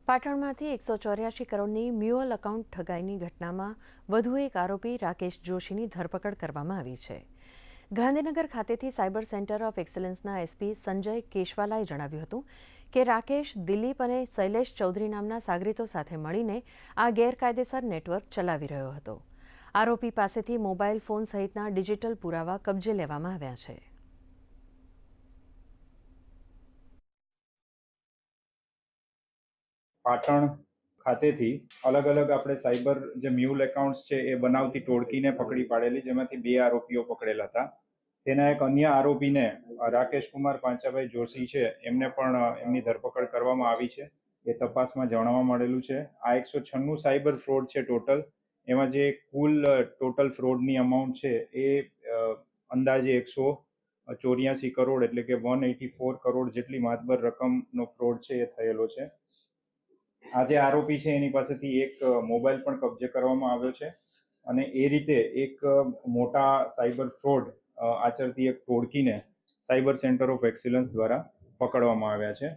પાટણમાંથી 184 કરોડની mule account ઠગાઈની ઘટનામાં વધુ એક આરોપી રાકેશ જોશીની ધરપકડ કરવામાં આવી છે। ગાંધીનગર ખાતેથી સાયબર સેન્ટર ઓફ એક્સલન્સના એસપી સંજય કેશવાલાએ જણાવ્યું હતું કે રાકેશ દિલીપ અને શૈલેષ ચૌધરી નામના સાગરીતો સાથે મળીને આ ગેરકાયદેસર નેટવર્ક ચલાવી રહ્યો હતો। આરોપી પાસેથી મોબાઈલ ફોન સહિતના ડિજિટલ પુરાવા કબજે લેવામાં આવ્યા છે। પાટણ ખાતેથી અલગ અલગ આપણે સાયબર જે મ્યુલ એકાઉન્ટ્સ છે એ બનાવતી ટોળકીને પકડી પાડેલી, જેમાંથી 2 આરોપીઓ પકડેલા હતા। તેના એક અન્ય આરોપીને રાકેશ કુમાર પાંચાભાઈ જોશી છે, એમને પણ એમની ધરપકડ કરવામાં આવી છે। એ તપાસમાં જાણવા મળેલું છે આ 196 સાયબર ફ્રોડ છે ટોટલ, એમાં જે કુલ ટોટલ ફ્રોડની અમાઉન્ટ છે એ અંદાજે 184 કરોડ એટલે કે 184 કરોડ જેટલી માતબર રકમનો ફ્રોડ છે એ થયેલો છે। આ જે આરોપી છે એની પાસેથી એક મોબાઈલ પણ કબજે કરવામાં આવ્યો છે અને એ રીતે એક મોટા સાયબર ફ્રોડ આચરતી એક ટોળકીને સાયબર સેન્ટર ઓફ એક્સિલન્સ દ્વારા પકડવામાં આવ્યા છે।